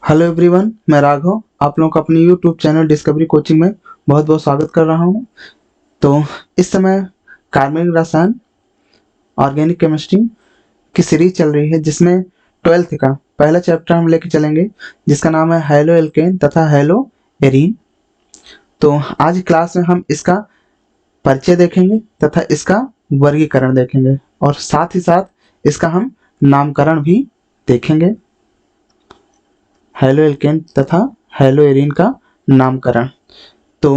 Hello everyone, मैं राघव आप लोगों को अपने यूट्यूब चैनल डिस्कवरी कोचिंग में बहुत बहुत स्वागत कर रहा हूं। तो इस समय कार्बनिक रसायन ऑर्गेनिक केमिस्ट्री की सीरीज चल रही है, जिसमें 12th का पहला चैप्टर हम लेके चलेंगे, जिसका नाम है हैलो एल्केन तथा हैलो एरीन। तो आज की क्लास में हम इसका परिचय देखेंगे तथा इसका वर्गीकरण देखेंगे और साथ ही साथ इसका हम नामकरण भी देखेंगे। हैलो एल्केन तथा हैलो एरीन का नामकरण। तो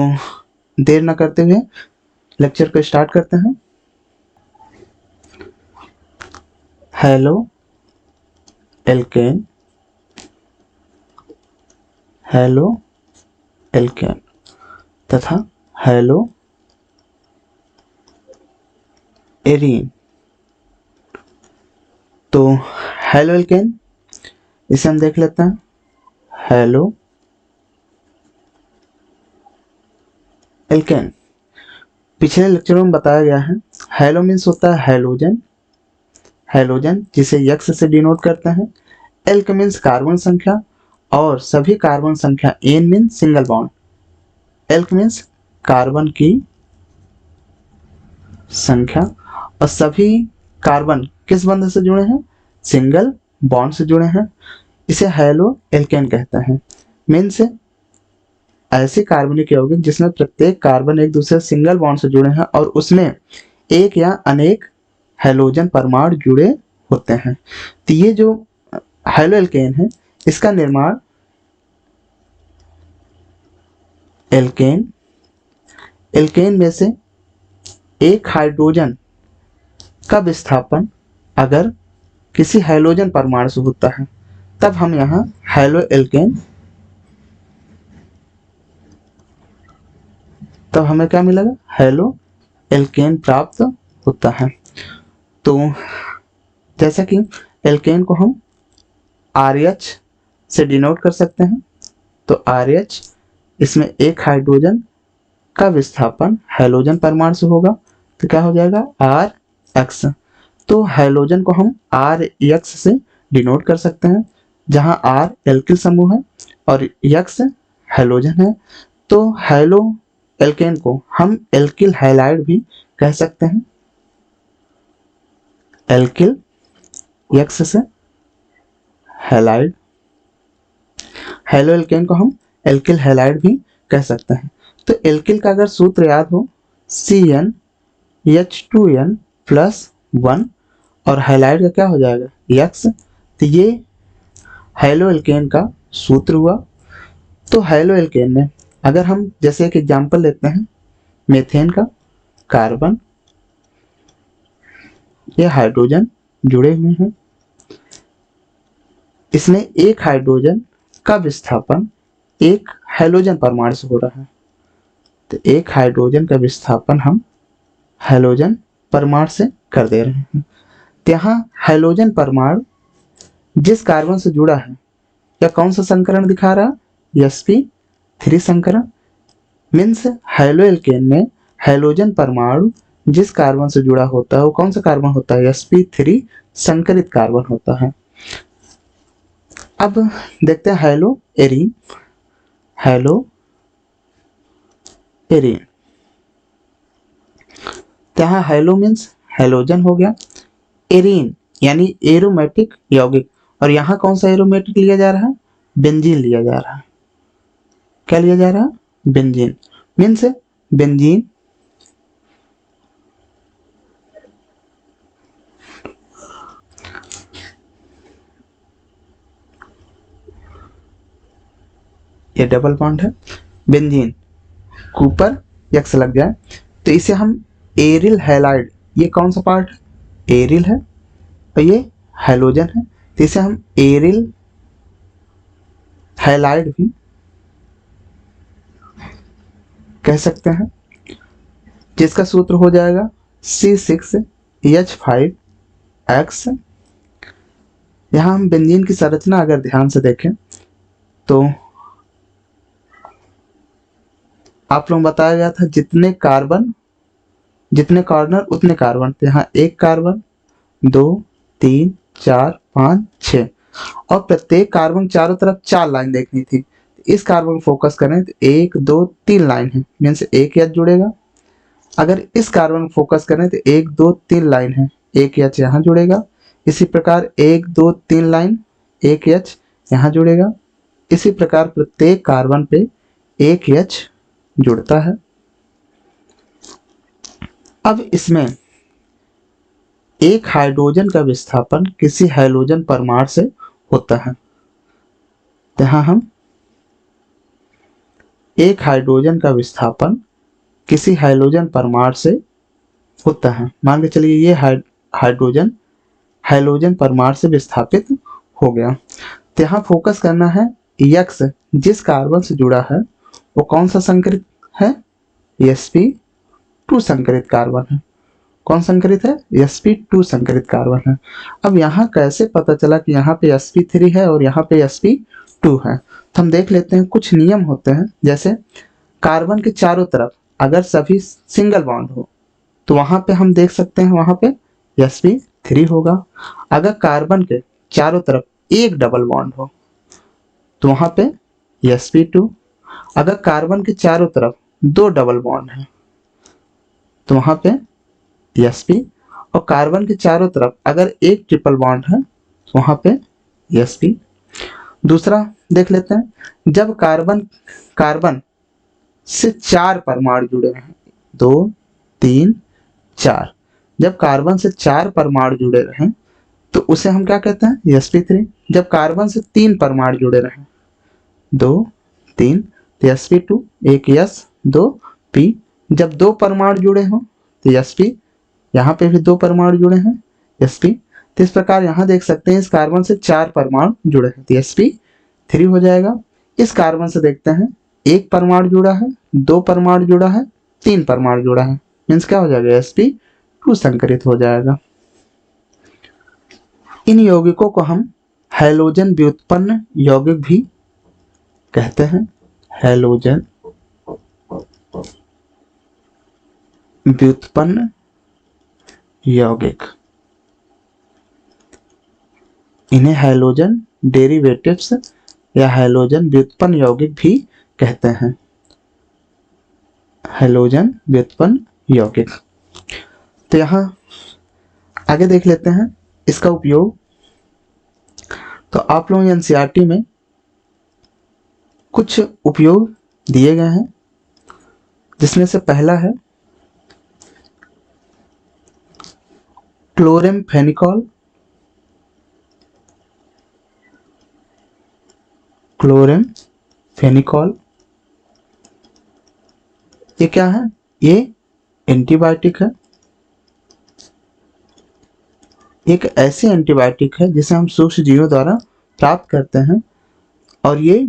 देर न करते हुए लेक्चर को स्टार्ट करते हैं। हैलो एल्केन, हैलो एल्केन तथा हैलो एरीन। तो हैलो एल्केन इसे हम देख लेते हैं। हैलो एल्केन पिछले लेक्चरों में बताया गया है। हैलो मीन्स होता है हैलोजन, हैलोजन जिसे यक्स से डिनोट करते हैं। एल्क मीन्स कार्बन संख्या और सभी कार्बन संख्या। Ane means single bond. Alk means carbon की संख्या और सभी कार्बन किस बंध से जुड़े हैं? सिंगल बॉन्ड से जुड़े हैं। इसे हैलो एल्केन कहते हैं। मीन्स ऐसे कार्बनिक यौगिक जिसमें प्रत्येक कार्बन एक दूसरे सिंगल बॉन्ड से जुड़े हैं और उसमें एक या अनेक हैलोजन परमाणु जुड़े होते हैं। तो ये जो हैलो एल्केन है, इसका निर्माण एल्केन में से एक हाइड्रोजन का विस्थापन अगर किसी हैलोजन परमाणु से होता है, तब हम यहाँ हैलो एल्केन, तब हमें क्या मिलेगा? हैलो एल्केन प्राप्त होता है। तो जैसा कि एल्केन को हम RH से डिनोट कर सकते हैं, तो RH इसमें एक हाइड्रोजन का विस्थापन हैलोजन परमाणु से होगा, तो क्या हो जाएगा? RX। तो हैलोजन को हम RX से डिनोट कर सकते हैं, जहां R एल्किल समूह है और X हैलोजन है। तो हैलो एल्केन को हम एल्किल हैलाइड भी कह सकते हैं। एल्किल X से हैलाइड, हैलो एल्केन को हम एल्किल हैलाइड भी कह सकते हैं। तो एल्किल का अगर सूत्र याद हो, CnH2n+1 और हैलाइड का क्या हो जाएगा? X। तो ये हैलो एल्केन का सूत्र हुआ। तो हैलो एल्केन में अगर हम जैसे एक एग्जांपल लेते हैं, मेथेन का कार्बन, ये हाइड्रोजन जुड़े हुए हैं, इसमें एक हाइड्रोजन का विस्थापन एक हैलोजन परमाणु से हो रहा है। तो एक हाइड्रोजन का विस्थापन हम हैलोजन परमाणु से कर दे रहे हैं। तो यहाँ हैलोजन परमाणु जिस कार्बन से जुड़ा है, या कौन सा संकरण दिखा रहा है? sp3 संकरण। मीन्स हैलो एल्केन में हैलोजन परमाणु जिस कार्बन से जुड़ा होता है, वो कौन सा कार्बन होता है? sp3 संकरित कार्बन होता है। अब देखते हैं हैलो एरीन। हैलो एरीन, यहाँ हैलो मीन्स हैलोजन हो गया, एरीन यानी एरोमेटिक यौगिक, और यहाँ कौन सा एरोमेटिक लिया जा रहा है? बेंजीन लिया जा रहा है। क्या लिया जा रहा है? बेंजीन। मीन्स बेंजीन ये डबल बॉन्ड है, बेंजीन के ऊपर X लग जाए तो इसे हम एरिल हैलाइड, ये कौन सा पार्ट? एरिल है और ये हैलोजन है, तो इसे हम एरिल हैलाइड भी कह सकते हैं, जिसका सूत्र हो जाएगा C6H5X। यहाँ हम बेंजीन की संरचना अगर ध्यान से देखें तो आप लोग बताया गया था जितने कार्बन जितने कॉर्नर उतने कार्बन। तो यहाँ एक कार्बन, 2 3 4 5 6, और प्रत्येक कार्बन चारों तरफ 4 लाइन देखनी थी। इस कार्बन फोकस करें तो 1 2 3 लाइन है, मीन्स एक एच जुड़ेगा। अगर इस कार्बन फोकस करें तो 1 2 3 लाइन है, एक एच यहाँ जुड़ेगा। इसी प्रकार 1 2 3 लाइन, एक एच यहाँ जुड़ेगा। इसी प्रकार प्रत्येक कार्बन पे एक एच जुड़ता है। अब इसमें एक हाइड्रोजन का विस्थापन किसी हैलोजन परमाणु से होता है। यहाँ हम एक हाइड्रोजन का विस्थापन किसी हैलोजन परमाणु से होता है। मान के चलिए ये हाइड्रोजन हैलोजन परमाणु से विस्थापित हो गया। तो यहाँ फोकस करना है यक्स, जिस कार्बन से जुड़ा है वो कौन सा संकरित है? sp2 संकरित कार्बन है। कौन संकरित है? sp2 संकरित कार्बन है। अब यहाँ कैसे पता चला कि यहाँ पे sp3 है और यहाँ पे sp2 है? तो हम देख लेते हैं, कुछ नियम होते हैं। जैसे कार्बन के चारों तरफ अगर सभी सिंगल बॉन्ड हो तो वहां पे हम देख सकते हैं वहां पे sp3 होगा। अगर कार्बन के चारों तरफ एक डबल बॉन्ड हो तो वहां पे sp2। अगर कार्बन के चारों तरफ 2 डबल बॉन्ड है तो वहां पे sp। और कार्बन के चारों तरफ अगर एक ट्रिपल बॉन्ड है तो वहां पे sp। दूसरा देख लेते हैं, जब कार्बन से 4 परमाणु जुड़े हैं, 2 3 4, जब कार्बन से 4 परमाणु जुड़े रहे तो उसे हम क्या कहते हैं? sp3। जब कार्बन से 3 परमाणु जुड़े रहे, 2 3, तो sp2, एक s 2 p। जब 2 परमाणु जुड़े हों तो sp, यहाँ पे भी 2 परमाणु जुड़े हैं sp। तो इस प्रकार यहाँ देख सकते हैं इस कार्बन से 4 परमाणु जुड़े हैं तो sp3 हो जाएगा। इस कार्बन से देखते हैं एक परमाणु जुड़ा है, 2 परमाणु जुड़ा है, 3 परमाणु जुड़ा है, मीन्स क्या हो जाएगा? sp2 संकरित हो जाएगा। इन यौगिकों को हम हैलोजन व्युत्पन्न यौगिक भी कहते हैं। हैलोजन व्युत्पन्न यौगिक, इन्हें हैलोजन डेरिवेटिव्स या हैलोजन व्युत्पन्न यौगिक भी कहते हैं। हैलोजन व्युत्पन्न यौगिक। तो यहाँ आगे देख लेते हैं इसका उपयोग। तो आप लोग एनसीईआरटी में कुछ उपयोग दिए गए हैं, जिसमें से पहला है क्लोरेमफेनिकॉल। क्लोरेमफेनिकॉल ये क्या है? ये एंटीबायोटिक है। एक ऐसी एंटीबायोटिक है जिसे हम सूक्ष्म जीवों द्वारा प्राप्त करते हैं और ये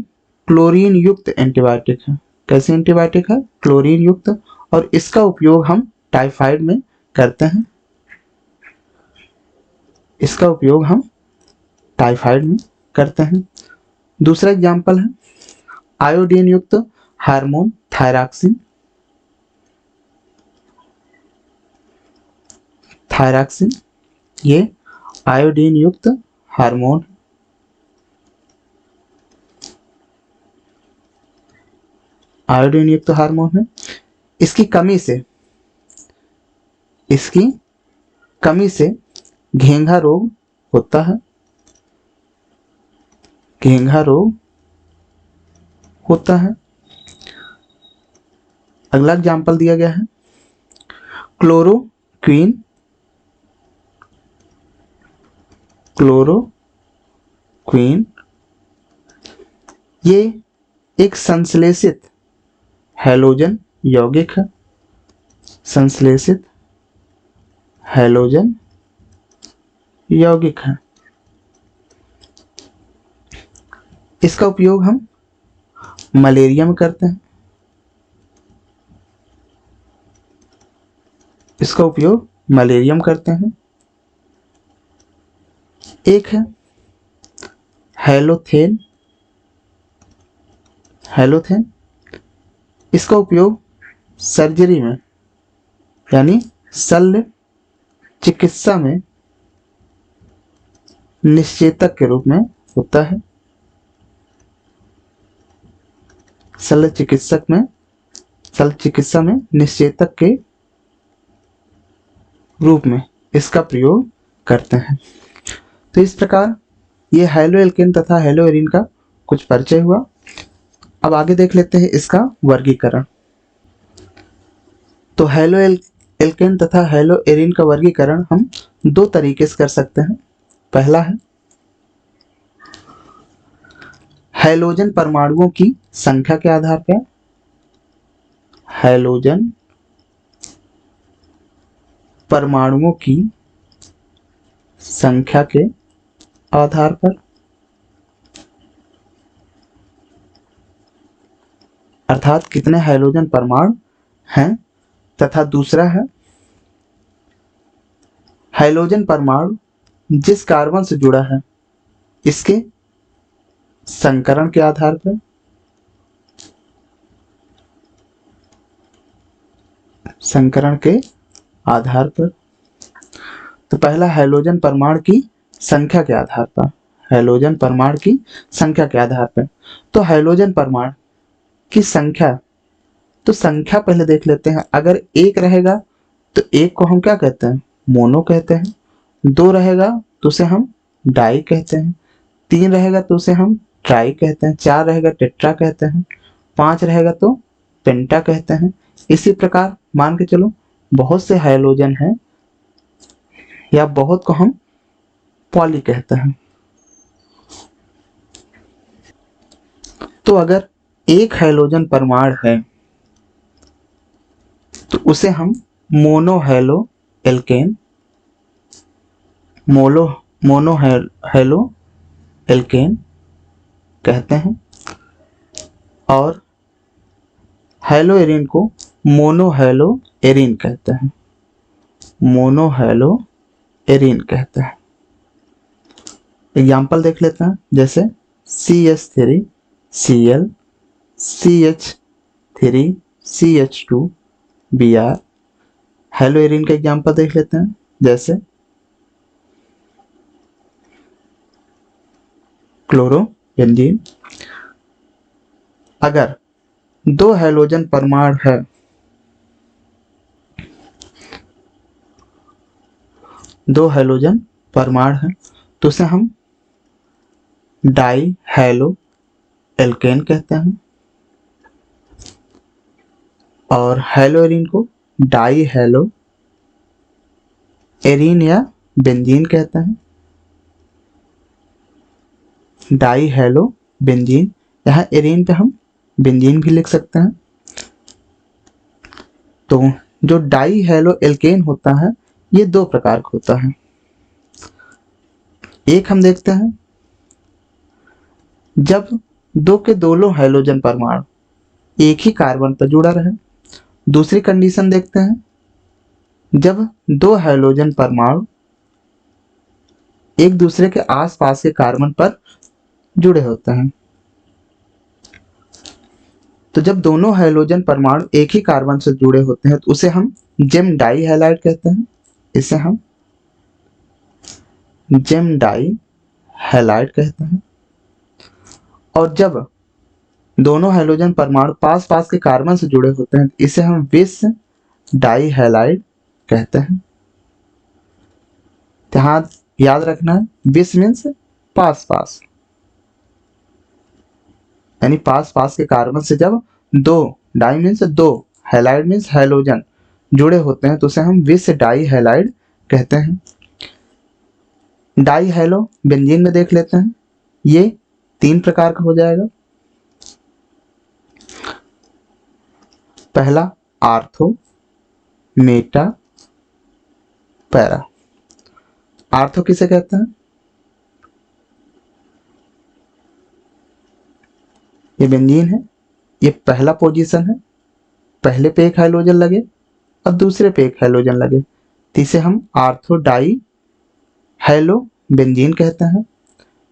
क्लोरीन युक्त एंटीबायोटिक है। कैसी एंटीबायोटिक है? क्लोरीन युक्त। और इसका उपयोग हम टाइफाइड में करते हैं। इसका उपयोग हम टाइफाइड में करते हैं। दूसरा एग्जाम्पल है आयोडीन युक्त हार्मोन थायरॉक्सिन। थायरॉक्सिन ये आयोडीन युक्त हार्मोन, आयोडीन युक्त हार्मोन है। इसकी कमी से घेंघा रोग होता है। घेंघा रोग होता है। अगला एग्जाम्पल दिया गया है क्लोरोक्वीन। क्लोरोक्वीन ये एक संश्लेषित हैलोजन यौगिक है। संश्लेषित हैलोजन यौगिक है। इसका उपयोग हम मलेरिया में करते हैं। इसका उपयोग मलेरिया में करते हैं। एक है हैलोथेन। हैलोथेन इसका उपयोग सर्जरी में यानी शल्य चिकित्सा में निश्चेतक के रूप में होता है। शल्य चिकित्सा में निश्चेतक के रूप में इसका प्रयोग करते हैं। तो इस प्रकार ये हैलो एल्केन तथा हैलो एरीन का कुछ परिचय हुआ। अब आगे देख लेते हैं इसका वर्गीकरण। तो हैलो एल्केन तथा हैलो एरीन का वर्गीकरण हम दो तरीके से कर सकते हैं। पहला है हैलोजन परमाणुओं की संख्या के आधार पर, हैलोजन परमाणुओं की संख्या के आधार पर, अर्थात कितने हाइड्रोजन परमाणु हैं। तथा दूसरा है हाइड्रोजन परमाणु जिस कार्बन से जुड़ा है इसके संकरण के आधार पर, संकरण के आधार पर। तो पहला हाइड्रोजन परमाणु की संख्या के आधार पर, हाइड्रोजन परमाणु की संख्या के आधार पर। तो हाइड्रोजन परमाणु की संख्या, तो संख्या पहले देख लेते हैं। अगर एक रहेगा तो एक को हम क्या कहते हैं, मोनो कहते हैं। दो रहेगा तो उसे हम डाई कहते हैं। तीन रहेगा तो उसे हम ट्राई कहते हैं। चार रहेगा टेट्रा कहते हैं। पांच रहेगा तो पेंटा कहते हैं। इसी प्रकार मान के चलो बहुत से हाइड्रोजन हैं या बहुत को हम पॉली कहते हैं। तो अगर एक हाइड्रोजन परमाणु है तो उसे हम mono halo alkane, mono halo alkane कहते हैं। और हैलो एरीन को मोनो हैलो एरीन कहते हैं, मोनो हैलो एरीन कहते हैं। एग्जाम्पल देख लेते हैं, जैसे CH3 Cl, CH3 CH2 Br। Hello arene का एग्जाम्पल देख लेते हैं, जैसे क्लोरो बेंजीन। अगर दो हाइड्रोजन परमाणु है, दो हाइड्रोजन परमाणु है तो उसे हम डाई हैलो एल्केन कहते हैं। और हैलो एरीन को डाई हैलो एरीन या बेंजीन कहते हैं, डाई हैलो बेंजीन। यहाँ एरीन पे हम बेंजीन भी लिख सकते हैं। तो जो डाई हैलो एल्केन होता है ये दो प्रकार का होता है। एक हम देखते हैं जब दो के दोनों हाइड्रोजन परमाणु एक ही कार्बन पर जुड़ा रहे। दूसरी कंडीशन देखते हैं जब दो हाइड्रोजन परमाणु एक दूसरे के आसपास के कार्बन पर जुड़े होते हैं। तो जब दोनों हाइड्रोजन परमाणु एक ही कार्बन से जुड़े होते हैं तो उसे हम जेम डाई हैलाइड कहते हैं। इसे हम जेम डाई हैलाइड कहते हैं। और जब दोनों हाइड्रोजन परमाणु पास पास के कार्बन से जुड़े होते हैं इसे हम विस डाई हैलाइड कहते हैं। यहाँ याद रखना है, विस मीन्स पास पास, यानी पास पास के कार्बन से जब दो, डाई मीन्स दो, हैलाइड मीन्स हाइड्रोजन जुड़े होते हैं तो उसे हम विस डाई हैलाइड कहते हैं। डाई हैलो बेंजीन में देख लेते हैं, ये तीन प्रकार का हो जाएगा। पहला आर्थो, मेटा, पैरा। आर्थो किसे कहते हैं, ये बेंजीन है, ये पहला पोजीशन है, पहले पे एक हाइड्रोजन लगे और दूसरे पे एक हाइड्रोजन लगे तो इसे हम आर्थो डाई हैलो बेंजीन कहते हैं।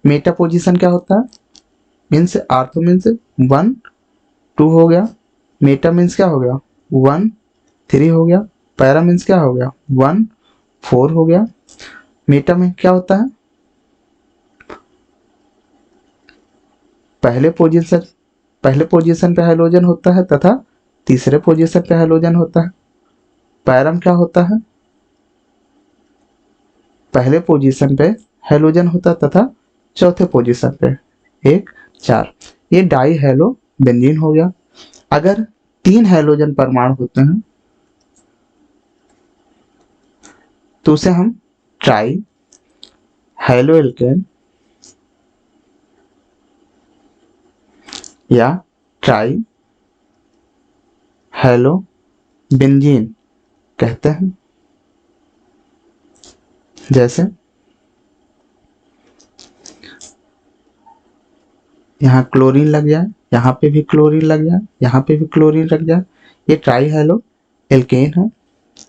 मेटा पोजीशन क्या होता है, मीन्स आर्थो मीन्स 1 2 हो गया, मेटा मीन्स क्या हो गया 1 3 हो गया, पैरा मीन्स क्या हो गया 1 4 हो गया। मेटा में क्या होता है, पहले पोजीशन पे हाइड्रोजन होता है तथा तीसरे पोजीशन पे हाइड्रोजन होता है। पैरम क्या होता है? पहले पोजीशन पे हाइड्रोजन होता तथा चौथे पोजीशन पे 1 4। ये डाई हेलो बेंजीन हो गया। अगर 3 हाइड्रोजन परमाणु होते हैं तो उसे हम ट्राई हेलो एल्केन या ट्राई हेलो बेंजीन कहते हैं। जैसे यहाँ क्लोरीन लग जाए, यहाँ पे भी क्लोरीन लग जाए, यहाँ पे भी क्लोरीन लग जाए, ये ट्राई हेलो एल्केन है।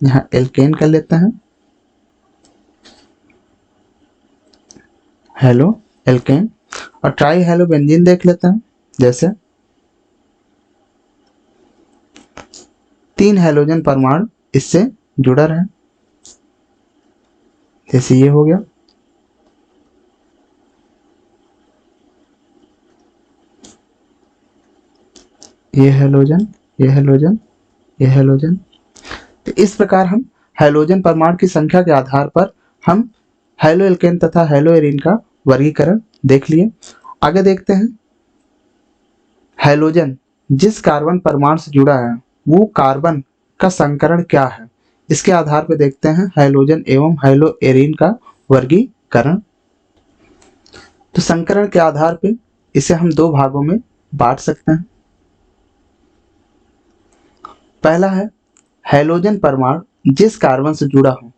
यहाँ एल्केन कर लेते हैं, हेलो एल्केन। और ट्राई हेलो बेंजीन देख लेते हैं। जैसे 3 हाइड्रोजन परमाणु इससे जुड़ा रहे, जैसे ये हो गया। ये हाइड्रोजन, ये हाइड्रोजन, ये हाइड्रोजन। तो इस प्रकार हम हाइड्रोजन परमाणु की संख्या के आधार पर हम हेलो एल्केन तथा हेलो एरीन का वर्गीकरण देख लिए। आगे देखते हैं हाइड्रोजन जिस कार्बन परमाणु से जुड़ा है वो कार्बन का संकरण क्या है, इसके आधार पर देखते हैं हाइड्रोजन एवं हेलो एरीन का वर्गीकरण। तो संकरण के आधार पर इसे हम 2 भागों में बांट सकते हैं। पहला है हाइड्रोजन परमाणु जिस कार्बन से जुड़ा हो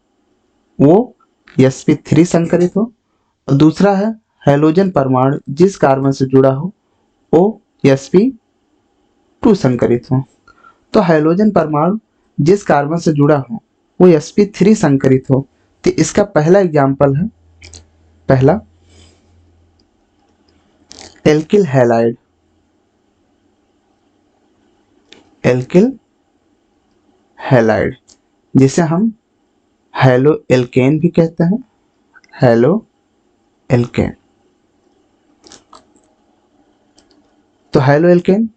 वो sp3 संकरित हो, और दूसरा है हाइड्रोजन परमाणु जिस कार्बन से जुड़ा हो वो sp2 संकरित हो। तो हाइड्रोजन परमाणु जिस कार्बन से जुड़ा हो वो sp3 संकरित हो, तो इसका पहला एग्जाम्पल है, पहला एल्किल हैलाइड, एल्किल हैलाइड जिसे हम हेलो एल्केन भी कहते हैं, हेलो एल्केन। तो हेलो एल्केन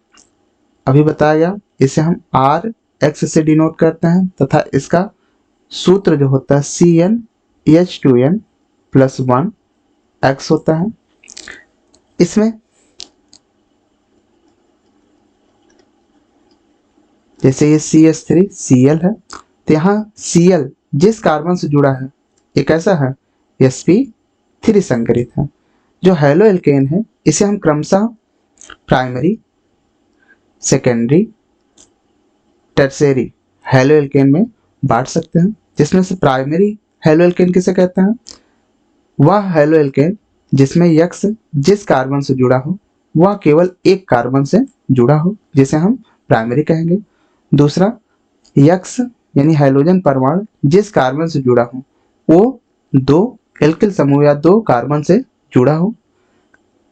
अभी बताया गया, इसे हम RX से डिनोट करते हैं तथा इसका सूत्र जो होता है CnH2n+1X होता है। इसमें जैसे ये CH3Cl है, तो यहाँ Cl जिस कार्बन से जुड़ा है ये कैसा है, sp3 संकरित है। जो हेलो एल्केन है इसे हम क्रमशः primary, secondary, tertiary halo alkane में बांट सकते हैं। जिसमें से प्राइमरी हेलो एल्केन किसे कहते हैं, वह हेलो एल्केन जिसमें यक्स जिस कार्बन से जुड़ा हो वह केवल एक कार्बन से जुड़ा हो, जिसे हम प्राइमरी कहेंगे। दूसरा यक्स यानी हाइड्रोजन परमाणु जिस कार्बन से जुड़ा हो वो 2 एल्किल समूह या 2 कार्बन से जुड़ा हो।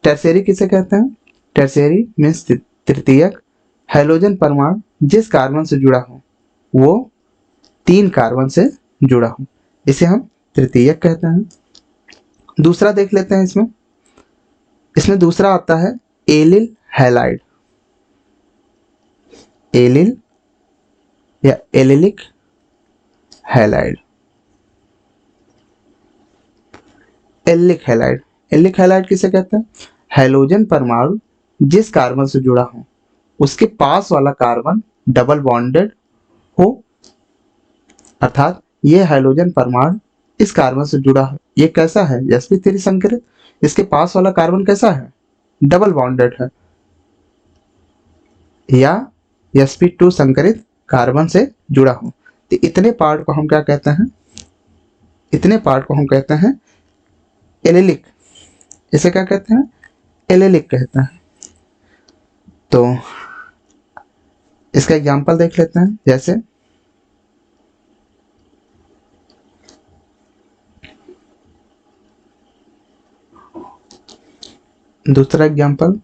टर्शियरी किसे कहते हैं, टर्शियरी मीन्स तृतीयक, हाइड्रोजन परमाणु जिस कार्बन से जुड़ा हो वो 3 कार्बन से जुड़ा हो, इसे हम तृतीयक कहते हैं। दूसरा देख लेते हैं, इसमें दूसरा आता है एलिल हैलाइड, एलिल या allylic halide, allylic halide. Allylic halide किसे कहते हैं, हाइड्रोजन परमाणु जिस कार्बन से जुड़ा हो उसके पास वाला कार्बन डबल बॉन्डेड हो, अर्थात ये हाइड्रोजन परमाणु इस कार्बन से जुड़ा है, ये कैसा है sp3 संकरित, इसके पास वाला कार्बन कैसा है, डबल बॉन्डेड है, या sp2 संकरित कार्बन से जुड़ा हो। तो इतने पार्ट को हम क्या कहते हैं, इतने पार्ट को हम कहते हैं एलिलिक, इसे क्या कहते हैं, एलिलिक कहते हैं। तो इसका एग्जांपल देख लेते हैं। जैसे दूसरा एग्जांपल,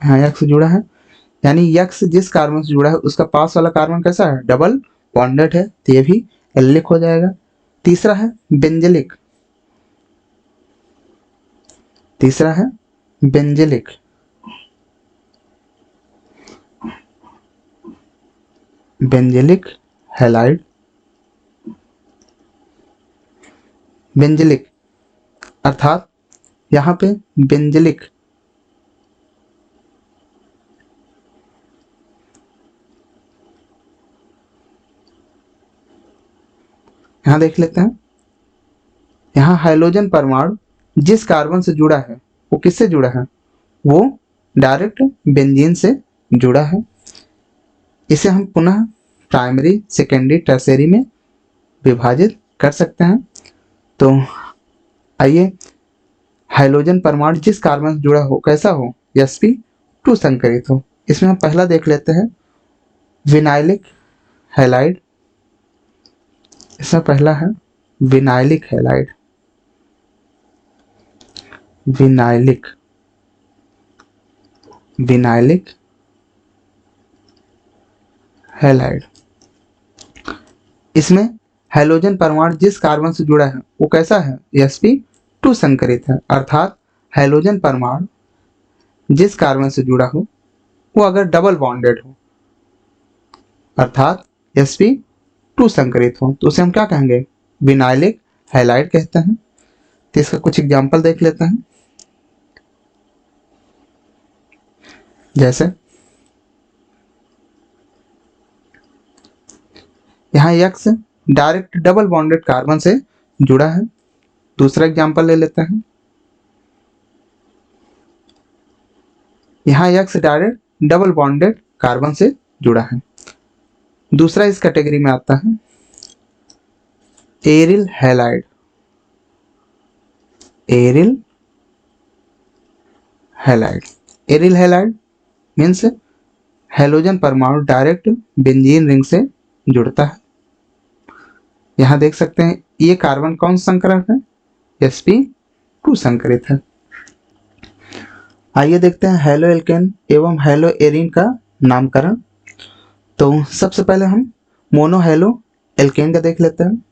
हाँ यक्स जुड़ा है, यानी यक्स जिस कार्बन से जुड़ा है उसका पास वाला कार्बन कैसा है, डबल बॉन्डेड है, तो ये भी एलिलिक हो जाएगा। तीसरा है बेंजलिक, तीसरा है बेंजिलिक, बेंजिलिक हैलाइड, बेंजिलिक अर्थात यहाँ पे बेंजिलिक यहाँ देख लेते हैं। यहाँ हाइड्रोजन परमाणु जिस कार्बन से जुड़ा है वो किससे जुड़ा है, वो डायरेक्ट बेंजीन से जुड़ा है। इसे हम पुनः प्राइमरी, सेकेंडरी, टर्शियरी में विभाजित कर सकते हैं। तो आइए, हाइड्रोजन परमाणु जिस कार्बन से जुड़ा हो कैसा हो, sp2 संकरित हो। इसमें हम पहला देख लेते हैं विनाइलिक हैलाइड। इसमें पहला है vinylic halide, vinylic, vinylic halide. इसमें हाइड्रोजन परमाणु जिस कार्बन से जुड़ा है वो कैसा है, sp2 संकरित है। अर्थात हाइड्रोजन परमाणु जिस कार्बन से जुड़ा हो वो अगर डबल बॉन्डेड हो अर्थात sp2 संकरित हो तो उसे हम क्या कहेंगे, विनाइलिक हैलाइड कहते हैं। तो इसका कुछ एग्जांपल देख लेते हैं। जैसे यहाँ X direct double bonded carbon से जुड़ा है। दूसरा एग्जांपल ले लेते हैं। यहाँ X direct double bonded carbon से जुड़ा है। दूसरा इस कैटेगरी में आता है aryl halide, aryl halide. Aryl halide means hydrogen परमाणु डायरेक्ट बेंजीन रिंग से जुड़ता है। यहाँ देख सकते हैं ये कार्बन कौन सा संकरण है, sp2 संकरित है। आइए देखते हैं हैलो एल्केन एवं हैलो एरीन का नामकरण। तो सबसे पहले हम मोनो हैलो एल्केन का देख लेते हैं।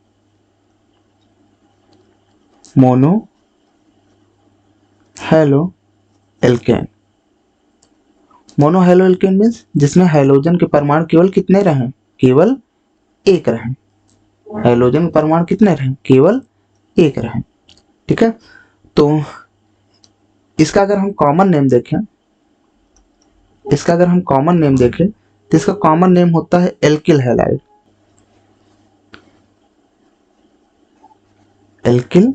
Mono halo alkane, mono halo alkane means जिसमें हाइड्रोजन के परमाणु केवल कितने रहें, केवल एक रहें। हाइड्रोजन परमाणु कितने रहें, केवल एक रहें। ठीक है, तो इसका अगर हम कॉमन नेम देखें, इसका अगर हम कॉमन नेम देखें तो इसका कॉमन नेम होता है एल्किल हैलाइड, एल्किल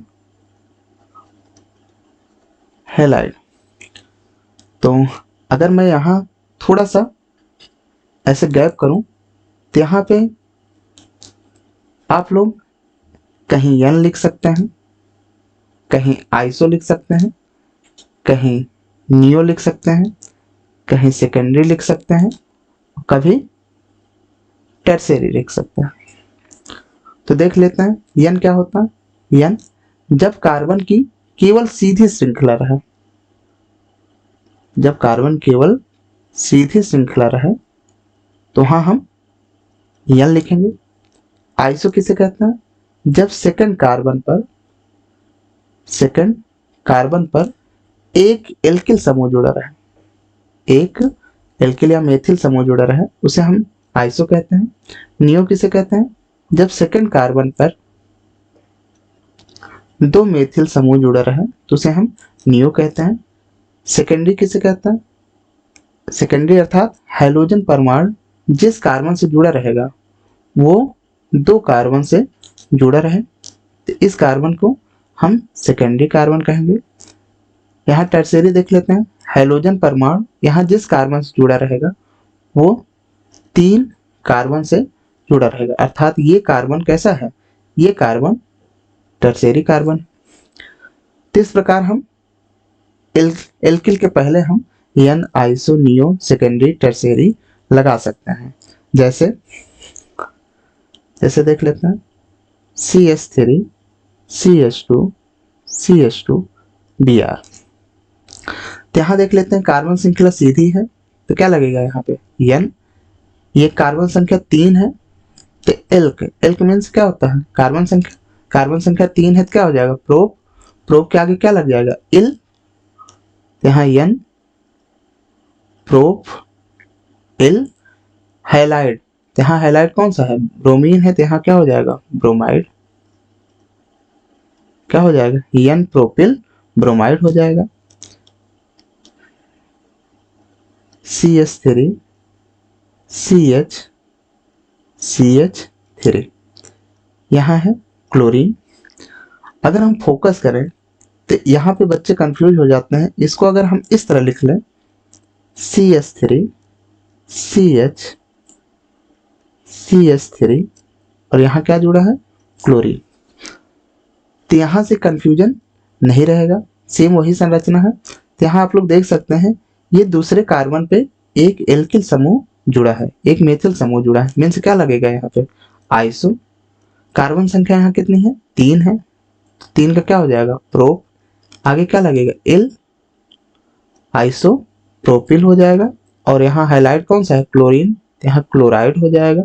हैलाइड। तो अगर मैं यहाँ थोड़ा सा ऐसे गैप करूं तो यहाँ पे आप लोग कहीं एन लिख सकते हैं, कहीं आइसो लिख सकते हैं, कहीं नियो लिख सकते हैं, कहीं सेकेंडरी लिख सकते हैं, कभी टर्शियरी लिख सकते हैं। तो देख लेते हैं एन क्या होता है। एन जब कार्बन की केवल सीधी श्रृंखला रहे, जब कार्बन केवल सीधी श्रृंखला रहे तो हाँ हम एन लिखेंगे। आइसो किसे कहते हैं, जब सेकंड कार्बन पर एक एल्किल समूह जुड़ा रहे, एक एल्किल या मेथिल समूह जुड़ा रहे, उसे हम आइसो कहते हैं। नियो किसे कहते हैं, जब सेकंड कार्बन पर दो मेथिल समूह जुड़ा रहे तो उसे हम नियो कहते हैं। सेकेंडरी किसे कहते हैं, सेकेंडरी अर्थात हाइड्रोजन परमाणु जिस कार्बन से जुड़ा रहेगा वो दो कार्बन से जुड़ा रहे तो इस कार्बन को हम सेकेंडरी कार्बन कहेंगे। यहाँ टर्शियरी देख लेते हैं, हाइड्रोजन परमाणु यहाँ जिस कार्बन से जुड़ा रहेगा वो तीन कार्बन से जुड़ा रहेगा, अर्थात ये कार्बन कैसा है, ये कार्बन टर्शियरी कार्बन। तो इस प्रकार हम एल्किल के पहले हम n, iso, neo, secondary, tertiary लगा सकते हैं। जैसे जैसे देख लेते हैं CH3 CH2 CH2 Br। तो यहाँ देख लेते हैं कार्बन श्रृंखला सीधी है तो क्या लगेगा यहाँ पे एन, ये कार्बन संख्या 3 है तो एल्क, एल्क मीन्स क्या होता है, कार्बन संख्या 3 है तो क्या हो जाएगा प्रोप, प्रोप के आगे क्या लग जाएगा इल, तो यहाँ एन प्रोप इल हैलाइड, तो यहाँ हैलाइड कौन सा है, ब्रोमीन है, तो यहाँ क्या हो जाएगा ब्रोमाइड, क्या हो जाएगा एन प्रोपिल ब्रोमाइड हो जाएगा। CH3 CH3 यहाँ है क्लोरीन। अगर हम फोकस करें तो यहाँ पे बच्चे कंफ्यूज हो जाते हैं, इसको अगर हम इस तरह लिख लें CH3 CH3 और यहाँ क्या जुड़ा है क्लोरीन, तो यहाँ से कंफ्यूजन नहीं रहेगा, सेम वही संरचना है। तो यहाँ आप लोग देख सकते हैं ये दूसरे कार्बन पे एक एल्किल समूह जुड़ा है, एक मेथिल समूह जुड़ा है, मीन्स क्या लगेगा यहाँ पे आइसो। कार्बन संख्या यहाँ कितनी है 3 है, 3 का क्या हो जाएगा प्रोप, आगे क्या लगेगा इल आइसो प्रोपिल हो जाएगा, और यहाँ हाइलाइट कौन सा है क्लोरीन, यहाँ क्लोराइड हो जाएगा।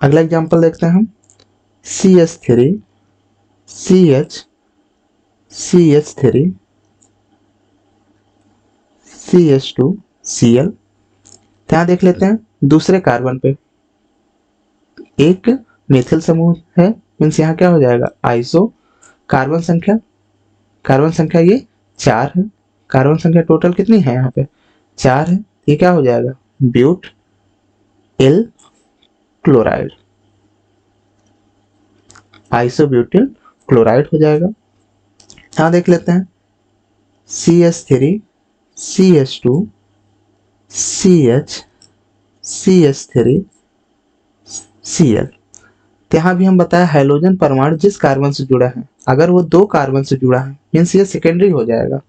अगला एग्जांपल देखते हैं हम CH3 CH3 CH2 Cl, यहाँ देख लेते हैं दूसरे कार्बन पे एक मेथिल समूह है, मीन्स यहाँ क्या हो जाएगा आइसो। कार्बन संख्या ये 4 है, कार्बन संख्या टोटल कितनी है यहाँ पे 4 है, ये क्या हो जाएगा ब्यूट इल क्लोराइड, आइसोब्यूटिल क्लोराइड हो जाएगा। यहाँ देख लेते हैं CH3 CH2 CH3 Cl, तो यहाँ भी हम बताया हैलोजन परमाणु जिस कार्बन से जुड़ा है, अगर वो 2 कार्बन से जुड़ा है मीन्स ये सेकेंडरी हो जाएगा,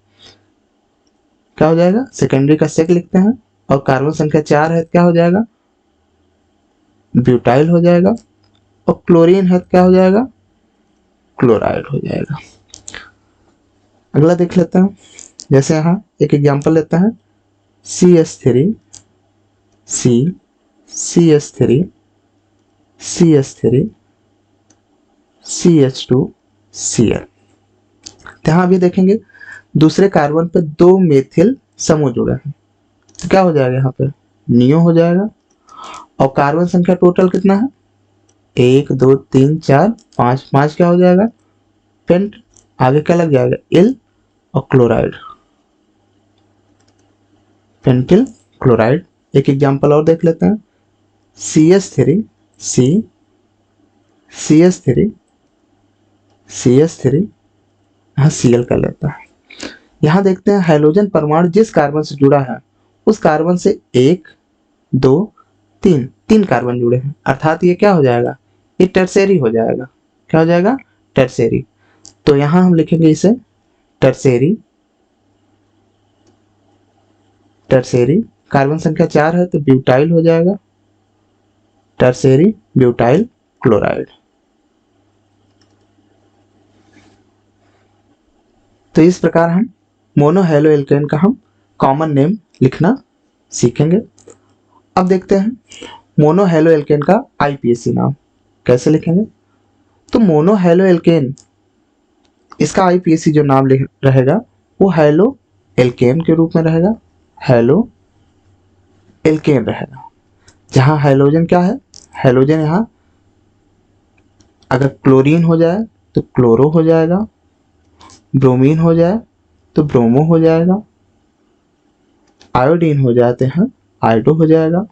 क्या हो जाएगा सेकेंडरी का सेक लिखते हैं, और कार्बन संख्या 4 है क्या हो जाएगा ब्यूटाइल हो जाएगा, और क्लोरीन है क्या हो जाएगा क्लोराइड हो जाएगा। अगला देख लेते हैं, जैसे यहाँ एक एग्जांपल लेते हैं CH3 CH3 CH2 Cl, यहाँ भी देखेंगे दूसरे कार्बन पे 2 मेथिल समूह जुड़ा है, तो क्या हो जाएगा यहाँ पे नियो हो जाएगा, और कार्बन संख्या टोटल कितना है 1 2 3 4 5, 5 क्या हो जाएगा पेंट, आगे क्या लग जाएगा इल और क्लोराइड पेंटिल क्लोराइड। एक एग्जांपल और देख लेते हैं CH3 यहाँ Cl कर लेता है। यहाँ देखते हैं हैलोजन परमाणु जिस कार्बन से जुड़ा है उस कार्बन से 1 2 3 कार्बन जुड़े हैं, अर्थात ये क्या हो जाएगा ये टर्सेरी हो जाएगा, क्या हो जाएगा टर्सेरी। तो यहाँ हम लिखेंगे इसे टर्सेरी कार्बन संख्या 4 है तो ब्यूटाइल हो जाएगा टर्सेरी ब्यूटाइल क्लोराइड। तो इस प्रकार हम मोनो हैलो एल्केन का हम कॉमन नेम लिखना सीखेंगे। अब देखते हैं मोनो हैलो एल्केन का IPAC नाम कैसे लिखेंगे। तो मोनो हैलो एल्केन इसका IPAC जो नाम रहेगा वो हैलो एल्केन के रूप में रहेगा, हैलो एल्केन रहेगा। जहां हैलोजन क्या है हैलोजन यहाँ अगर क्लोरीन हो जाए तो क्लोरो हो जाएगा, ब्रोमीन हो जाए तो ब्रोमो हो जाएगा, आयोडीन हो जाते हैं आयोडो हो जाएगा।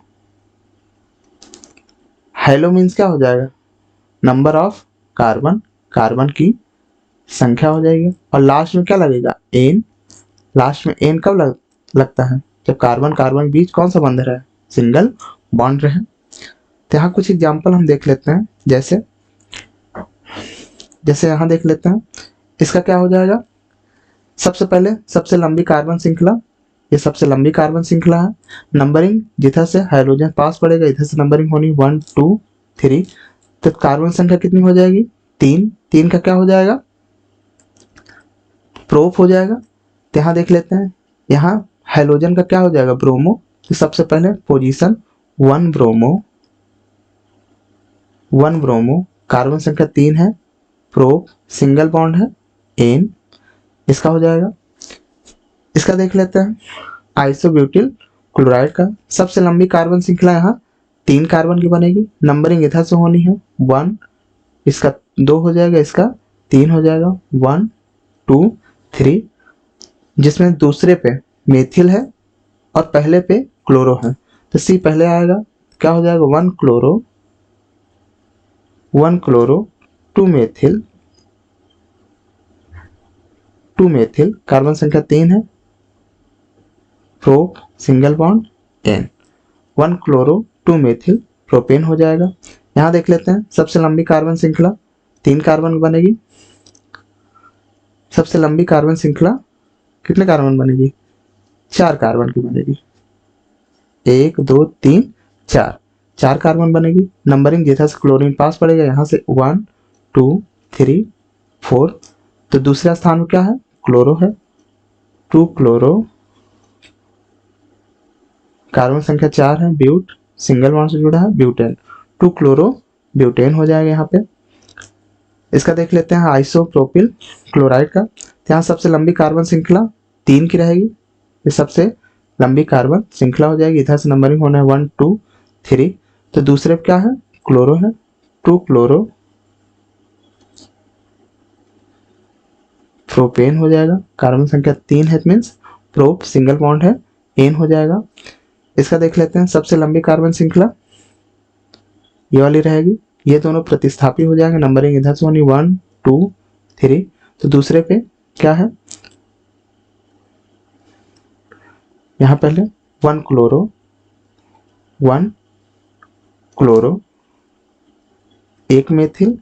हैलो मीन्स क्या हो जाएगा नंबर ऑफ कार्बन की संख्या हो जाएगी, और लास्ट में क्या लगेगा एन, लास्ट में एन कब लगता है जब कार्बन बीच कौन सा बंध रहा है सिंगल बॉन्ड रहे। तो यहाँ कुछ एग्जांपल हम देख लेते हैं, जैसे यहाँ देख लेते हैं इसका क्या हो जाएगा। सबसे पहले सबसे लंबी कार्बन श्रृंखला, ये सबसे लंबी कार्बन श्रृंखला है, नंबरिंग जिधर से हाइड्रोजन पास पड़ेगा इधर से नंबरिंग होनी 1 2 3, तो कार्बन संख्या कितनी हो जाएगी 3 का क्या हो जाएगा प्रोप हो जाएगा। तो यहाँ देख लेते हैं यहाँ हाइड्रोजन का क्या हो जाएगा ब्रोमो, तो सबसे पहले पोजीशन 1 ब्रोमो कार्बन संख्या 3 है, प्रोप सिंगल बॉन्ड है एन, इसका हो जाएगा। इसका देख लेते हैं, आइसोब्यूटिल क्लोराइड का सबसे लंबी कार्बन श्रृंखला यहाँ 3 कार्बन की बनेगी, नंबरिंग इधर से होनी है 1, इसका 2 हो जाएगा, इसका 3 हो जाएगा, 1 2 3, जिसमें दूसरे पे मेथिल है और पहले पे क्लोरो है, तो सी पहले आएगा, क्या हो जाएगा 1 क्लोरो 2 मेथिल, 2 मेथिल, कार्बन संख्या 3 है, prop single bond ane, 1 chloro 2 methyl propane हो जाएगा। यहाँ देख लेते हैं सबसे लंबी कार्बन श्रृंखला 3 कार्बन बनेगी, सबसे लंबी कार्बन श्रृंखला कितने कार्बन बनेगी, 4 कार्बन की बनेगी, 1 2 3 4 कार्बन बनेगी, नंबरिंग जैसा से क्लोरीन पास पड़ेगा यहाँ से 1 2 3 4, तो दूसरा स्थान में क्या है, क्लोरो है, 2 क्लोरो, कार्बन संख्या 4 है, ब्यूट सिंगल बॉन्ड से जुड़ा है, ब्यूटेन, 2 क्लोरो ब्यूटेन हो जाएगा यहाँ पे। इसका देख लेते हैं आइसोप्रोपिल क्लोराइड का, यहाँ सबसे लंबी कार्बन श्रृंखला 3 की रहेगी, ये सबसे लंबी कार्बन श्रृंखला हो जाएगी, इधर से नंबरिंग होना है 1 2 3, तो दूसरे पे क्या है, क्लोरो है, 2 क्लोरो प्रोपेन हो जाएगा, कार्बन संख्या 3 है, मीन्स प्रोप सिंगल बॉन्ड है, एन हो जाएगा। इसका देख लेते हैं सबसे लंबी कार्बन श्रृंखला ये वाली रहेगी, ये दोनों प्रतिस्थापी हो जाएंगे, नंबरिंग इधर से होनी 1 2 3, तो दूसरे पे क्या है, यहाँ पहले 1 क्लोरो 1 मेथिल,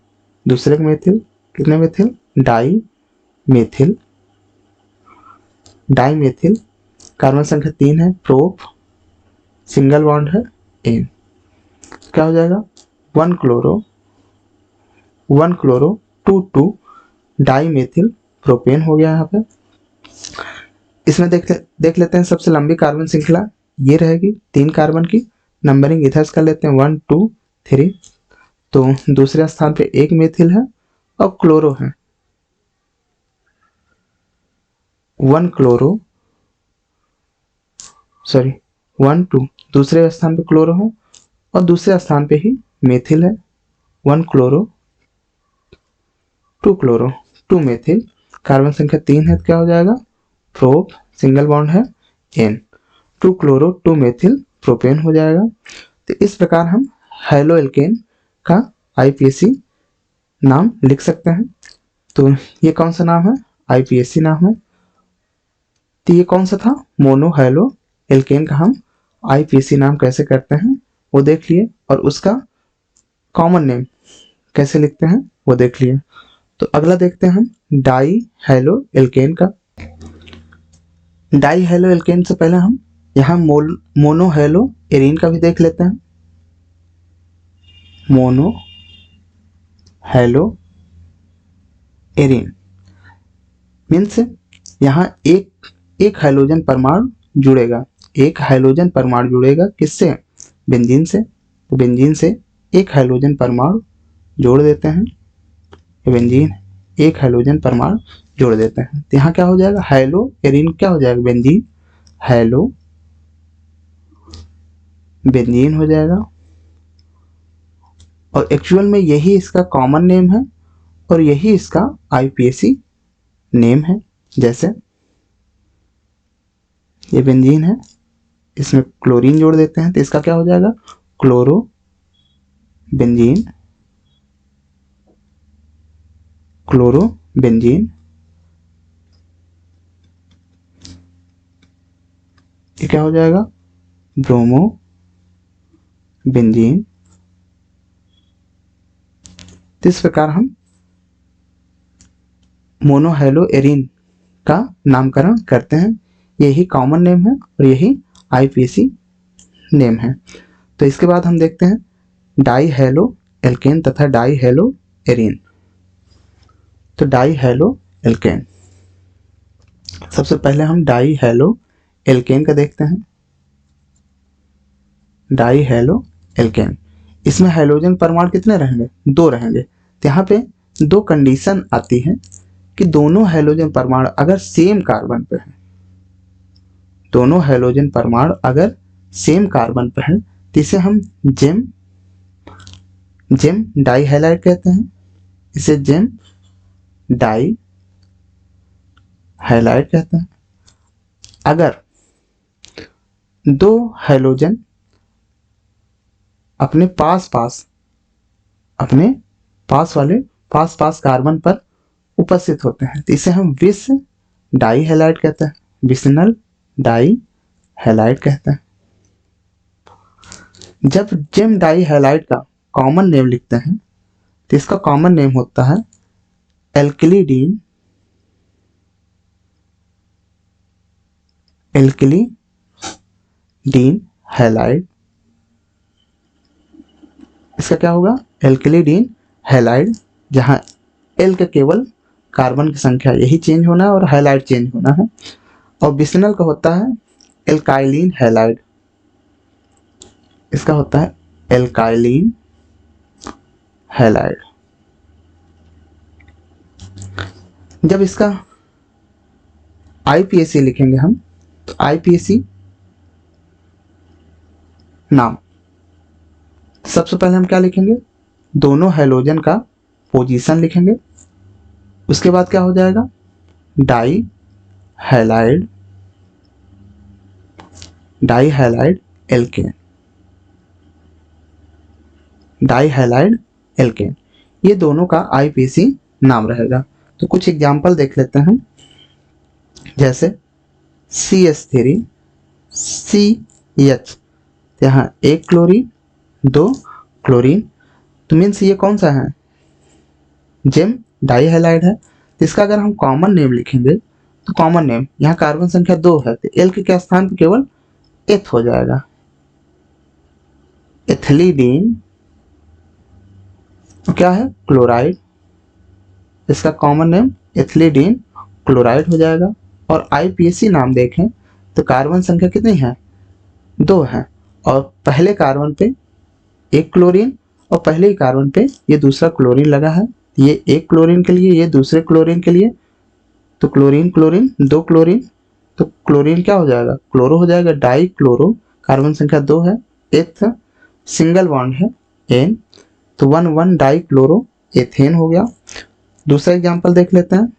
दूसरे मेथिल, कितने मेथिल, डाई मेथिल, कार्बन संख्या 3 है, प्रोप सिंगल बॉन्ड है, एन, क्या हो जाएगा 1 क्लोरो 2 डाई मेथिल प्रोपेन हो गया यहाँ पे। इसमें देख लेते हैं सबसे लंबी कार्बन श्रृंखला ये रहेगी 3 कार्बन की, नंबरिंग इधर कर लेते हैं 1 2 3, तो दूसरे स्थान पे 1 मेथिल है और क्लोरो है, 1 2, दूसरे स्थान पे क्लोरो है और दूसरे स्थान पे ही मेथिल है, 1 क्लोरो 2 मेथिल, कार्बन संख्या 3 है, क्या हो जाएगा, प्रोप सिंगल बॉन्ड है, एन, 2 क्लोरो 2 मेथिल प्रोपेन हो जाएगा। तो इस प्रकार हम हैलो एल्केन का आईपीएसी नाम लिख सकते हैं। तो ये कौन सा नाम है, आईपीएसी नाम है। तो ये कौन सा था, मोनो हैलो एल्केन का हम आईपीएसी नाम कैसे करते हैं वो देख लिए, और उसका कॉमन नेम कैसे लिखते हैं वो देख लिए। तो अगला देखते हैं हम डाई हैलो एल्केन का। डाई हैलो एल्केन से पहले हम यहाँ मोनो हैलो एरीन का भी देख लेते हैं। मोनो हैलो एरीन मीन्स यहाँ एक हाइड्रोजन परमाणु जुड़ेगा, एक हाइड्रोजन परमाणु जुड़ेगा किससे, बेंजीन से। तो बेंजीन से एक हाइड्रोजन परमाणु जोड़ देते हैं, बेंजीन एक हाइड्रोजन परमाणु जोड़ देते हैं, तो यहाँ क्या हो जाएगा, हैलो एरीन क्या हो जाएगा, बेंजीन, हैलो बेंजीन हो जाएगा। और एक्चुअल में यही इसका कॉमन नेम है और यही इसका आईपीएसी नेम है। जैसे ये बेंजीन है, इसमें क्लोरीन जोड़ देते हैं तो इसका क्या हो जाएगा, क्लोरो बेंजीन, क्लोरो बेंजीन। ये क्या हो जाएगा, ब्रोमो बेंजीन। तो इस प्रकार हम मोनोहैलो एरीन का नामकरण करते हैं। यही कॉमन नेम है और यही आईपीएसी नेम है। तो इसके बाद हम देखते हैं डाई हैलो एल्केन तथा डाई हैलो एरीन। तो डाई हैलो एल्केन, सबसे पहले हम डाई हैलो एल्केन का देखते हैं। डाई हैलो एल्केन, इसमें हाइड्रोजन परमाणु कितने रहेंगे, 2 रहेंगे। तो यहाँ पे 2 कंडीशन आती है कि दोनों हैलोजन परमाणु अगर सेम कार्बन पे है, दोनों हैलोजन परमाणु अगर सेम कार्बन पे है तो इसे हम जेम डाई हैलाइड कहते हैं। इसे जेम डाई हैलाइड कहते हैं। अगर दो हैलोजन अपने पास पास कार्बन पर उपस्थित होते हैं तो इसे हम विष डाई हैलाइड कहते हैं, विषनल डाई हैलाइड कहते हैं। जब जेम डाई हैलाइड का कॉमन नेम लिखते हैं तो इसका कॉमन नेम होता है एल्किलीडीन हैलाइड। इसका क्या होगा? एल्किलीडीन हैलाइड, जहां एल का केवल कार्बन की संख्या यही चेंज होना है और हैलाइड चेंज होना है। और विषनल का होता है एल्काइलिन हैलाइड। इसका होता है एल्काइलिन हैलाइड। जब इसका आईपीएसी लिखेंगे हम तो आईपीएसी नाम, सबसे पहले हम क्या लिखेंगे? दोनों हैलोजन का पोजीशन लिखेंगे। उसके बाद क्या हो जाएगा? Di halide alkane, di halide alkane, ये दोनों का आईपीसी नाम रहेगा। तो कुछ एग्जाम्पल देख लेते हैं, जैसे CH3 CH, यहाँ एक क्लोरीन दो क्लोरीन, तो मीन्स ये कौन सा है? जेम डाई हैलाइड है। तो इसका अगर हम कॉमन नेम लिखेंगे तो कॉमन नेम, यहाँ कार्बन संख्या 2 है तो एल के स्थान पर केवल एथ हो जाएगा, एथिलीडीन। क्या है? क्लोराइड। इसका कॉमन नेम एथिलीडीन क्लोराइड हो जाएगा। और आईपीएसी नाम देखें तो कार्बन संख्या कितनी है? 2 है, और पहले कार्बन पे एक क्लोरीन और पहले ही कार्बन पे ये दूसरा क्लोरीन लगा है। ये एक क्लोरीन के लिए, ये दूसरे क्लोरीन के लिए, तो क्लोरीन क्लोरीन दो क्लोरीन, तो क्लोरीन क्या हो जाएगा? क्लोरो हो जाएगा, डाई क्लोरो, कार्बन संख्या 2 है, एथ सिंगल बॉन्ड है एन, तो 1 डाई क्लोरो एथेन हो गया। दूसरा एग्जांपल देख लेते हैं,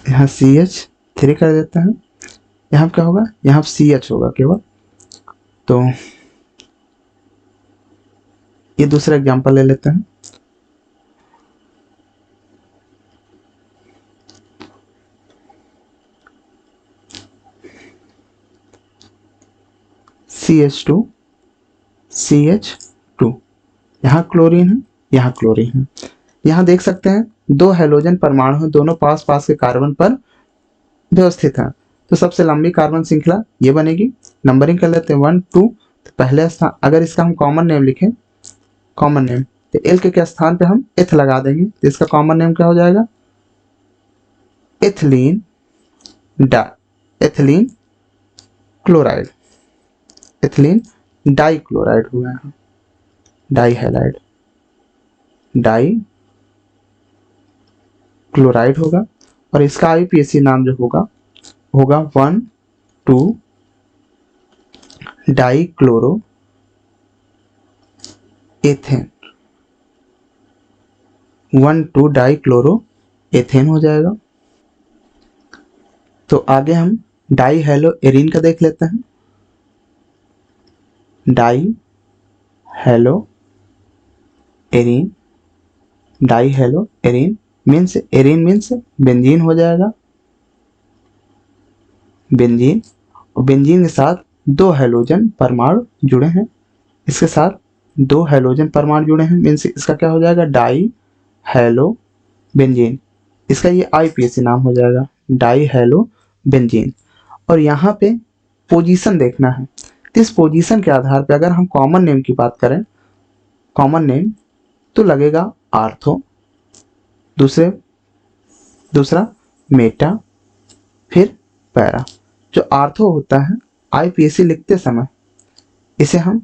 यहाँ CH3 कर देते हैं। यहाँ क्या होगा? यहाँ CH होगा केवल। तो ये दूसरा एग्जांपल ले लेते हैं, CH2 CH2, यहाँ क्लोरीन है, यहाँ क्लोरीन है। यहाँ देख सकते हैं दो हैलोजन परमाणु हैं, दोनों पास पास के कार्बन पर व्यवस्थित हैं। तो सबसे लंबी कार्बन श्रृंखला ये बनेगी। नंबरिंग कर लेते हैं 1 2। तो पहले स्थान, अगर इसका हम कॉमन नेम लिखें, कॉमन नेम, तो एल के स्थान पे हम एथ लगा देंगे, तो इसका कॉमन नेम क्या हो जाएगा? Ethylene chloride, ethylene di chloride हो गया, डाई हैलाइड, डाई क्लोराइड होगा। और इसका आईपीएसी नाम जो होगा 1 2 die chloro ethane, 1 2 die chloro ethane हो जाएगा। तो आगे हम डाई हेलो एरीन का देख लेते हैं। Die hello arene, die hello arene means, arene means benzene हो जाएगा, बेंजीन। और बेंजीन के साथ दो हैलोजन परमाणु जुड़े हैं, इसके साथ दो हैलोजन परमाणु जुड़े हैं, मीन्स इसका क्या हो जाएगा? Die hello benzene. इसका ये आईपीएसी नाम हो जाएगा, डाई हेलो बेंजीन। और यहाँ पे पोजीशन देखना है। इस पोजीशन के आधार पे अगर हम कॉमन नेम की बात करें, कॉमन नेम तो लगेगा आर्थो, दूसरा मेटा, फिर पैरा। जो आर्थो होता है आईपीएसी लिखते समय इसे हम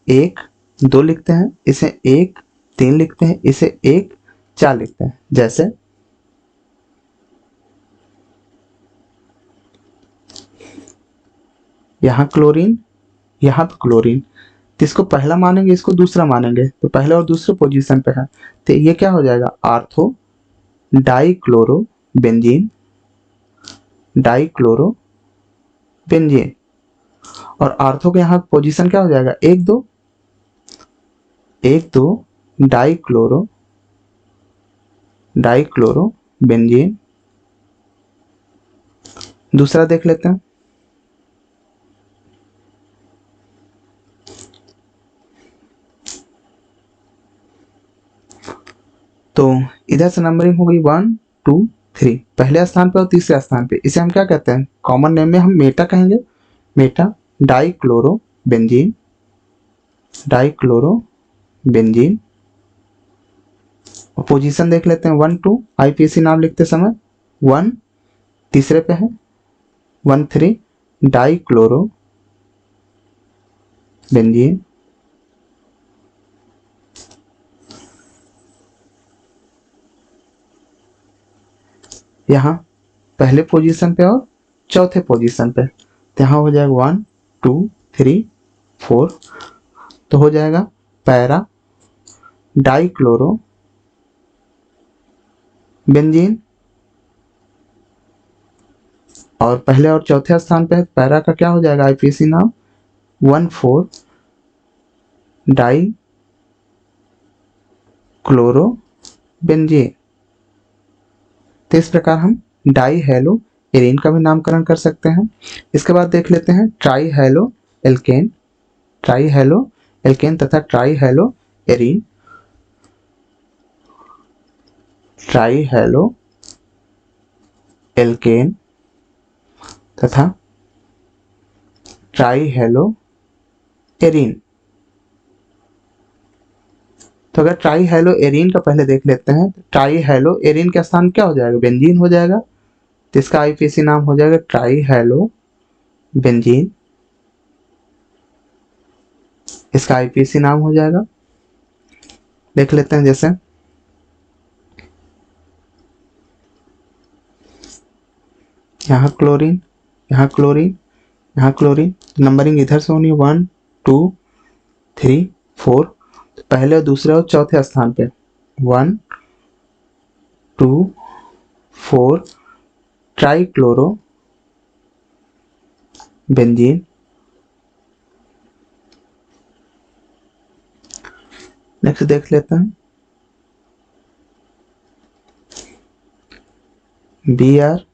1 2 लिखते हैं, इसे 1 3 लिखते हैं, इसे 1 4 लिखते हैं। जैसे यहाँ क्लोरीन, यहाँ पे क्लोरीन, तो इसको पहला मानेंगे, इसको दूसरा मानेंगे, तो पहले और दूसरे पोजीशन पे है, तो ये क्या हो जाएगा ortho dichloro benzene, dichloro benzene. और आर्थो के यहाँ पोजीशन क्या हो जाएगा 1 2 डाइक्लोरो बेंजीन। दूसरा देख लेते हैं, तो इधर से नंबरिंग हो गई 1 2 3, पहले स्थान पे और तीसरे स्थान पे। इसे हम क्या कहते हैं, कॉमन नेम में हम मेटा कहेंगे, मेटा डाइक्लोरो बेंजीन, और पोजीशन देख लेते हैं 1 2, आईपीएसी नाम लिखते समय 1 तीसरे पे है, 1 3 डाइक्लोरो बेंजीन, यहाँ पहले पोजीशन पे और चौथे पोजीशन पे, तो यहाँ हो जाएगा 1 2 3 4, तो हो जाएगा पैरा डाइक्लोरो बेंजीन। और पहले और चौथे स्थान पे पैरा का क्या हो जाएगा आईपीएसी नाम 1 4 डाई क्लोरो बेंजीन। तो इस प्रकार हम डाई हेलो एरीन का भी नामकरण कर सकते हैं। इसके बाद देख लेते हैं ट्राई हेलो एल्केन तथा try hello arene. Try hello alkane तथा ट्राई हेलो एरीन। तो अगर ट्राई हेलो एरीन का पहले देख लेते हैं, तो ट्राई हेलो एरीन का स्थान क्या हो जाएगा बेंजीन हो जाएगा, तो इसका आईपीएसी नाम हो जाएगा ट्राई हेलो बेंजीन, इसका आईपीएसी नाम हो जाएगा। देख लेते हैं जैसे यहाँ क्लोरीन, यहाँ क्लोरीन, यहाँ क्लोरीन, नंबरिंग इधर से होनी 1 2 3 4, तो पहले और दूसरे और चौथे स्थान पे 1 2 4 ट्राई क्लोरो बेंजीन। नेक्स्ट देख लेते हैं बी आर,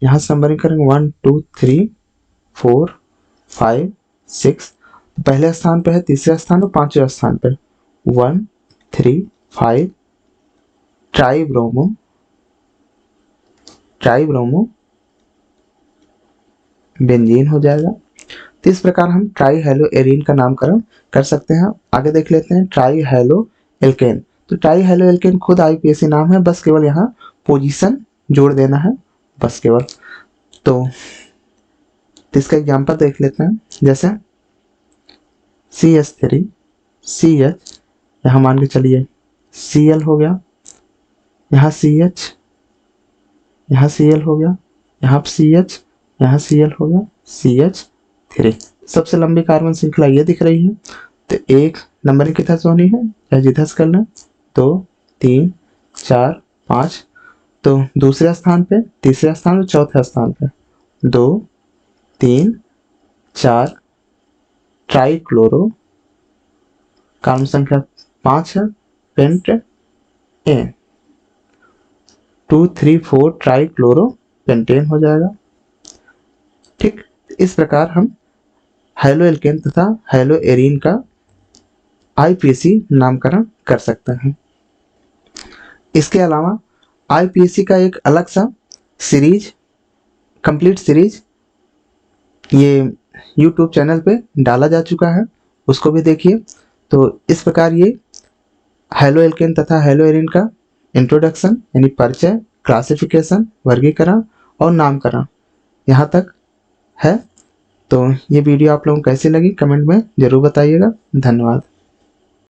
यहाँ से नंबरिंग करेंगे 1 2 3 4 5 6, पहले स्थान पे है, तीसरे स्थान और पांचवें स्थान पे 1 3 5 ट्राई ब्रोमो बेंजीन हो जाएगा। तो इस प्रकार हम ट्राई हेलो एरीन का नामकरण कर सकते हैं। आगे देख लेते हैं ट्राई हेलो एल्केन। तो ट्राई हेलो एल्केन खुद आईपीएसी नाम है, बस केवल यहाँ पोजीशन जोड़ देना है बस केवल। तो इसका एग्जांपल देख लेते हैं, जैसे CH3 CH, यहाँ मान के चलिए Cl हो गया, यहाँ CH, यहाँ Cl हो गया, यहाँ CH, यहाँ Cl हो गया, CH3। सबसे लंबी कार्बन श्रृंखला ये दिख रही है। तो एक नंबरिंग किधर से होनी है, या जिधर से कर लें 2 3 4 5, तो दूसरे स्थान पे, तीसरे स्थान पे, चौथे स्थान पे 2 3 4 ट्राई क्लोरो, कार्बन संख्या 5 है, pent ane 2 3 4 tri chloro pentane हो जाएगा। ठीक, इस प्रकार हम हेलो एल्केन तथा हेलो एरीन का आईपीएसी नामकरण कर सकते हैं। इसके अलावा आईपीएसी का एक अलग सा सीरीज, कंप्लीट सीरीज, ये यूट्यूब चैनल पे डाला जा चुका है, उसको भी देखिए। तो इस प्रकार ये हैलो एल्केन तथा हैलो एरिन का इंट्रोडक्शन यानी परिचय, क्लासिफिकेशन, वर्गीकरण और नामकरण यहाँ तक है। तो ये वीडियो आप लोगों को कैसी लगी कमेंट में ज़रूर बताइएगा। धन्यवाद।